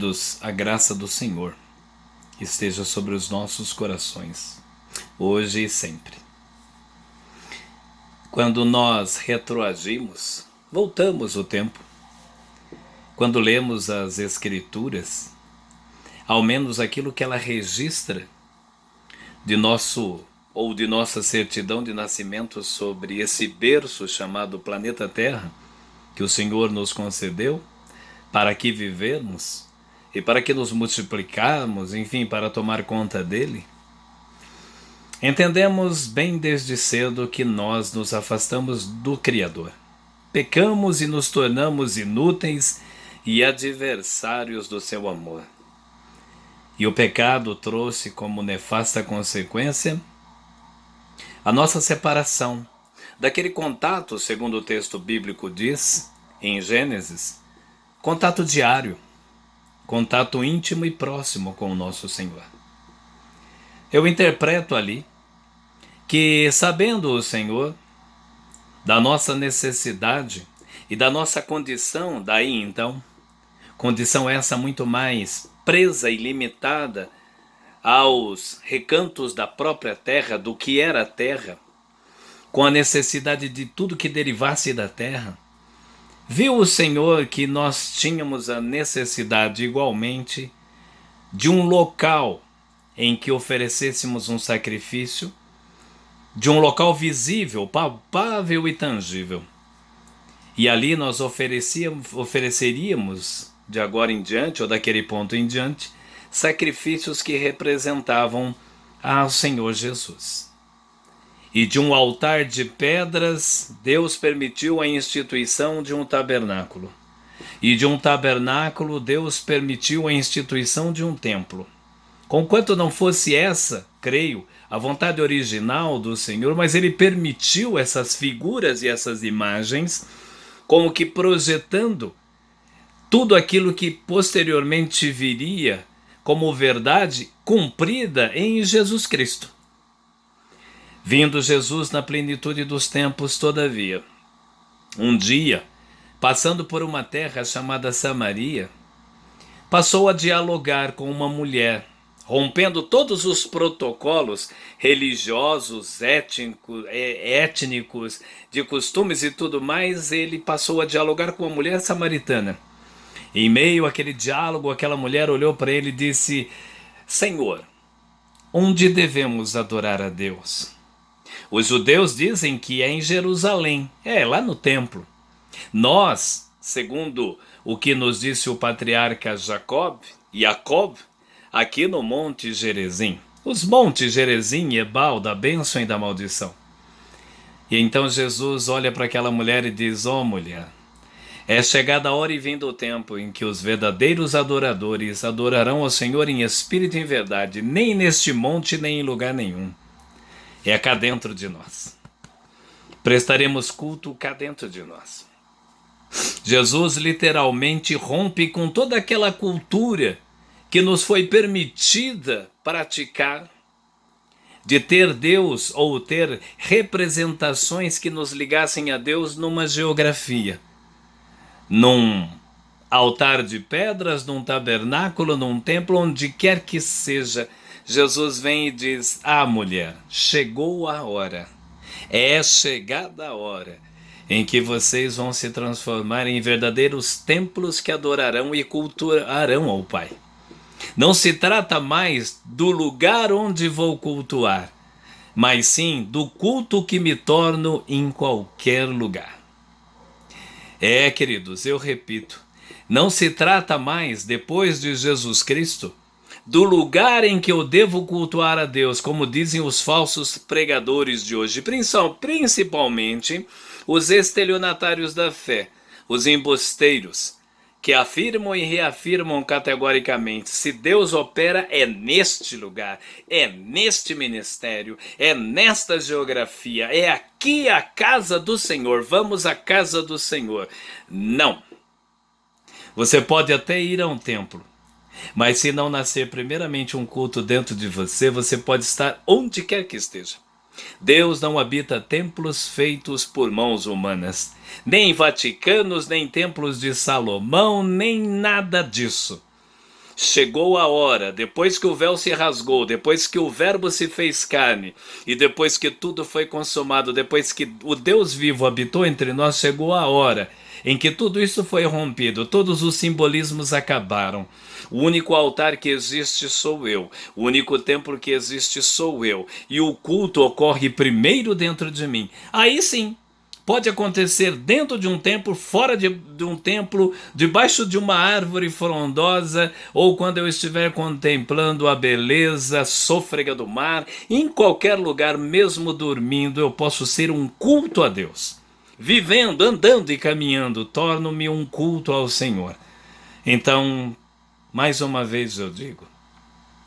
Queridos, a graça do Senhor esteja sobre os nossos corações, hoje e sempre. Quando nós retroagimos, voltamos o tempo. Quando lemos as Escrituras, ao menos aquilo que ela registra de nossa certidão de nascimento sobre esse berço chamado planeta Terra, que o Senhor nos concedeu, para que vivermos e para que nos multiplicarmos, enfim, para tomar conta dele, entendemos bem desde cedo que nós nos afastamos do Criador. Pecamos e nos tornamos inúteis e adversários do seu amor. E o pecado trouxe como nefasta consequência a nossa separação daquele contato, segundo o texto bíblico diz, em Gênesis, contato diário, contato íntimo e próximo com o nosso Senhor. Eu interpreto ali que, sabendo o Senhor da nossa necessidade e da nossa condição, daí então, condição essa muito mais presa e limitada aos recantos da própria terra, do que era a terra, com a necessidade de tudo que derivasse da terra, viu o Senhor que nós tínhamos a necessidade igualmente de um local em que oferecêssemos um sacrifício, de um local visível, palpável e tangível. E ali nós ofereceríamos, de agora em diante, ou daquele ponto em diante, sacrifícios que representavam ao Senhor Jesus. E de um altar de pedras, Deus permitiu a instituição de um tabernáculo. E de um tabernáculo, Deus permitiu a instituição de um templo. Conquanto não fosse essa, creio, a vontade original do Senhor, mas Ele permitiu essas figuras e essas imagens, como que projetando tudo aquilo que posteriormente viria como verdade cumprida em Jesus Cristo. Vindo Jesus na plenitude dos tempos, todavia, um dia, passando por uma terra chamada Samaria, passou a dialogar com uma mulher, rompendo todos os protocolos religiosos, étnicos, de costumes e tudo mais. Ele passou a dialogar com uma mulher samaritana. Em meio àquele diálogo, aquela mulher olhou para ele e disse: Senhor, onde devemos adorar a Deus? Os judeus dizem que é em Jerusalém, lá no templo. Nós, segundo o que nos disse o patriarca Jacob, aqui no Monte Gerizim, os montes Gerizim e Ebal, da bênção e da maldição. E então Jesus olha para aquela mulher e diz: ó mulher, é chegada a hora e vindo o tempo em que os verdadeiros adoradores adorarão ao Senhor em espírito e em verdade, nem neste monte, nem em lugar nenhum. É cá dentro de nós. Prestaremos culto cá dentro de nós. Jesus literalmente rompe com toda aquela cultura que nos foi permitida praticar, de ter Deus ou ter representações que nos ligassem a Deus numa geografia, num altar de pedras, num tabernáculo, num templo, onde quer que seja. Jesus vem e diz: mulher, chegou a hora, é chegada a hora em que vocês vão se transformar em verdadeiros templos que adorarão e cultuarão ao Pai. Não se trata mais do lugar onde vou cultuar, mas sim do culto que me torno em qualquer lugar. Queridos, eu repito, não se trata mais, depois de Jesus Cristo, do lugar em que eu devo cultuar a Deus, como dizem os falsos pregadores de hoje, principalmente os estelionatários da fé, os embusteiros, que afirmam e reafirmam categoricamente: se Deus opera, é neste lugar, é neste ministério, é nesta geografia, é aqui a casa do Senhor, vamos à casa do Senhor. Não. Você pode até ir a um templo, mas se não nascer primeiramente um culto dentro de você, você pode estar onde quer que esteja. Deus não habita templos feitos por mãos humanas, nem vaticanos, nem templos de Salomão, nem nada disso. chegou a hora, depois que o véu se rasgou, depois que o Verbo se fez carne e depois que tudo foi consumado, depois que o Deus vivo habitou entre nós, chegou a hora em que tudo isso foi rompido, todos os simbolismos acabaram. O único altar que existe sou eu, o único templo que existe sou eu, e o culto ocorre primeiro dentro de mim. Aí sim, pode acontecer dentro de um templo, fora de um templo, debaixo de uma árvore frondosa, ou quando eu estiver contemplando a beleza sôfrega do mar, em qualquer lugar, mesmo dormindo, eu posso ser um culto a Deus. Vivendo, andando e caminhando, torno-me um culto ao Senhor. Então, mais uma vez eu digo,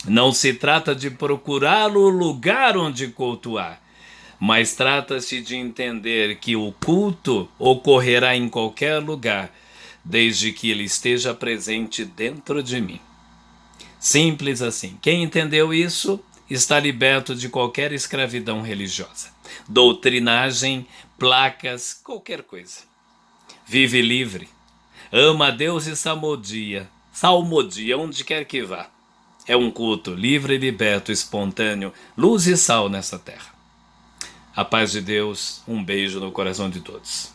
não se trata de procurar o lugar onde cultuar, mas trata-se de entender que o culto ocorrerá em qualquer lugar, desde que ele esteja presente dentro de mim. Simples assim. Quem entendeu isso está liberto de qualquer escravidão religiosa, doutrinagem, placas, qualquer coisa. Vive livre, ama a Deus e salmodia, onde quer que vá. É um culto livre, liberto, espontâneo, luz e sal nessa terra. A paz de Deus, um beijo no coração de todos.